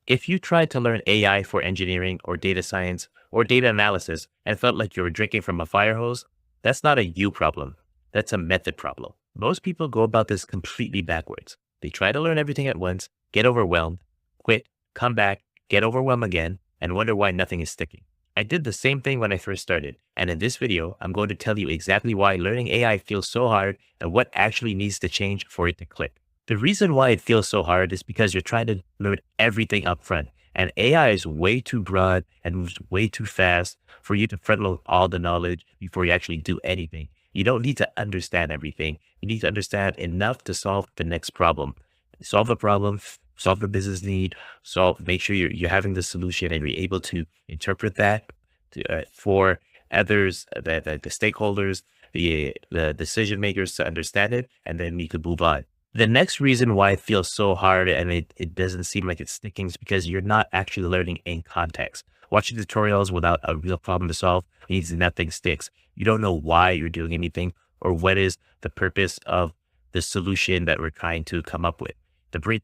If you tried to learn AI for engineering or data science or data analysis and felt like you were drinking from a fire hose, that's not a you problem. That's a method problem. Most people go about this completely backwards. They try to learn everything at once, get overwhelmed, quit, come back, get overwhelmed again, and wonder why nothing is sticking. I did the same thing when I first started. And in this video, I'm going to tell you exactly why learning AI feels so hard and what actually needs to change for it to click. The reason why it feels so hard is because you're trying to learn everything up front. And AI is way too broad and moves way too fast for you to front load all the knowledge before you actually do anything. You don't need to understand everything. You need to understand enough to solve the next problem. Solve the problem, solve the business need, make sure you're having the solution and you're able to interpret that for others, the stakeholders, the decision makers to understand it, and then you could move on. The next reason why it feels so hard and it doesn't seem like it's sticking is because you're not actually learning in context. Watching tutorials without a real problem to solve means nothing sticks. You don't know why you're doing anything or what is the purpose of the solution that we're trying to come up with. The brain,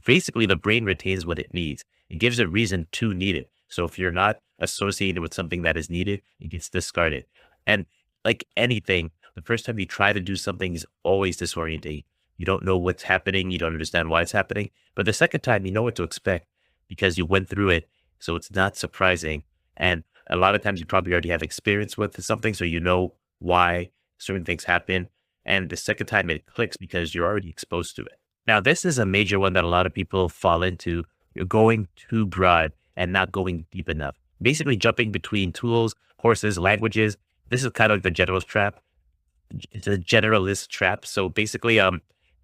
basically the brain retains what it needs. It gives a reason to need it. So if you're not associated with something that is needed, it gets discarded. And like anything, the first time you try to do something is always disorienting. You don't know what's happening. You don't understand why it's happening. But the second time, you know what to expect because you went through it. So it's not surprising. And a lot of times you probably already have experience with something. So you know why certain things happen. And the second time it clicks because you're already exposed to it. Now, this is a major one that a lot of people fall into. You're going too broad and not going deep enough. Basically jumping between tools, courses, languages. This is kind of like the generalist trap. It's a generalist trap. So basically,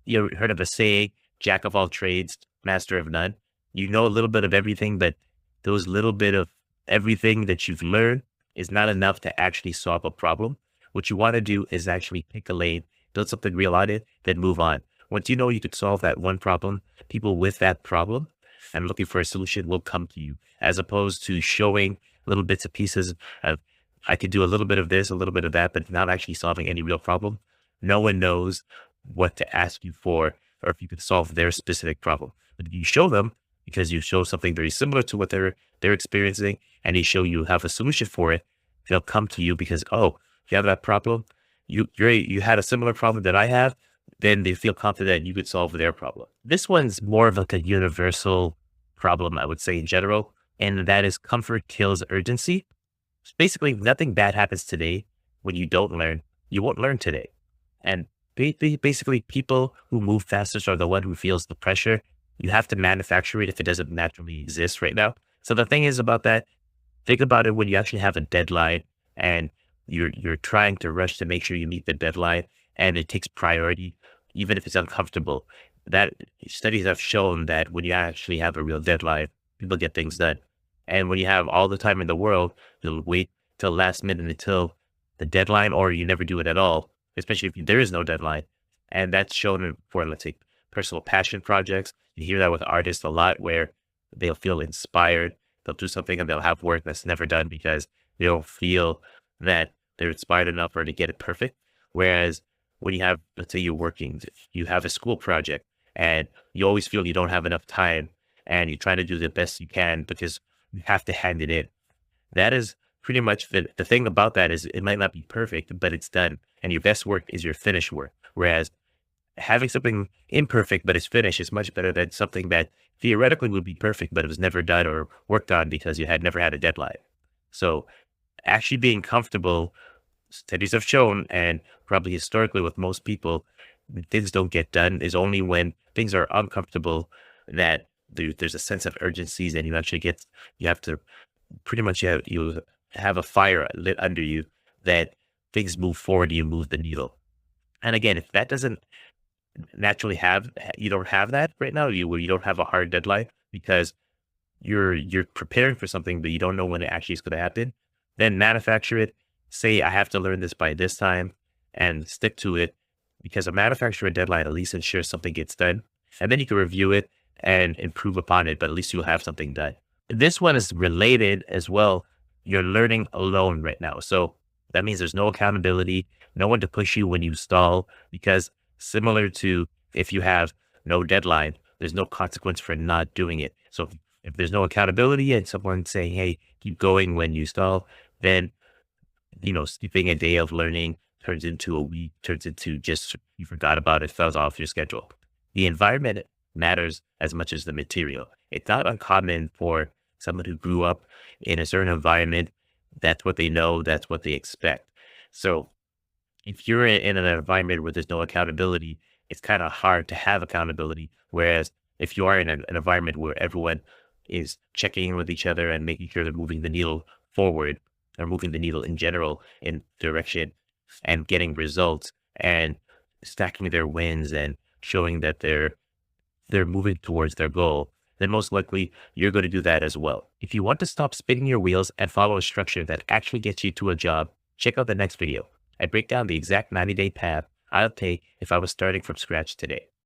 you heard of the saying, jack of all trades, master of none. You know a little bit of everything, but those little bit of everything that you've learned is not enough to actually solve a problem. What you want to do is actually pick a lane, build something real on it, then move on. Once you know you could solve that one problem, people with that problem and looking for a solution will come to you, as opposed to showing little bits and pieces of, I could do a little bit of this, a little bit of that, but not actually solving any real problem. No one knows what to ask you for, or if you could solve their specific problem. But if you show them, because you show something very similar to what they're experiencing, and you show you have a solution for it, they'll come to you because, oh, if you have that problem, you had a similar problem that I have, then they feel confident you could solve their problem. This one's more of like a universal problem, I would say in general, and that is comfort kills urgency. Basically, nothing bad happens today. When you don't learn, you won't learn today. And basically, people who move fastest are the one who feels the pressure. You have to manufacture it if it doesn't naturally exist right now. So the thing is about that, think about it when you actually have a deadline and you're trying to rush to make sure you meet the deadline and it takes priority, even if it's uncomfortable. That studies have shown that when you actually have a real deadline, people get things done. And when you have all the time in the world, you'll wait till last minute until the deadline, or you never do it at all, especially if there is no deadline. And that's shown for, let's say, personal passion projects. You hear that with artists a lot where they'll feel inspired. They'll do something and they'll have work that's never done because they don't feel that they're inspired enough or to get it perfect. Whereas when you have, let's say you're working, you have a school project and you always feel you don't have enough time and you're trying to do the best you can because you have to hand it in. That is pretty much the thing about that is it might not be perfect, but it's done. And your best work is your finished work. Whereas having something imperfect, but it's finished is much better than something that theoretically would be perfect, but it was never done or worked on because you had never had a deadline. So actually being comfortable, studies have shown, and probably historically with most people, things don't get done is only when things are uncomfortable that there's a sense of urgencies and you have to pretty much you have a fire lit under you that things move forward, you move the needle. And again, if that doesn't naturally you don't have that right now, you don't have a hard deadline because you're preparing for something, but you don't know when it actually is going to happen, then manufacture it. Say, I have to learn this by this time and stick to it because a manufacturer deadline at least ensures something gets done. And then you can review it and improve upon it, but at least you'll have something done. This one is related as well. You're learning alone right now. So that means there's no accountability, no one to push you when you stall, because similar to if you have no deadline, there's no consequence for not doing it. So if you If there's no accountability and someone saying, hey, keep going when you stall, then, skipping a day of learning turns into a week, turns into just you forgot about it, fell off your schedule. The environment matters as much as the material. It's not uncommon for someone who grew up in a certain environment. That's what they know, that's what they expect. So if you're in an environment where there's no accountability, it's kind of hard to have accountability. Whereas if you are in an environment where everyone is checking in with each other and making sure they're moving the needle forward or moving the needle in general in direction and getting results and stacking their wins and showing that they're moving towards their goal, then most likely you're going to do that as well. If you want to stop spinning your wheels and follow a structure that actually gets you to a job, check out the next video. I break down the exact 90-day path I'll take if I was starting from scratch today.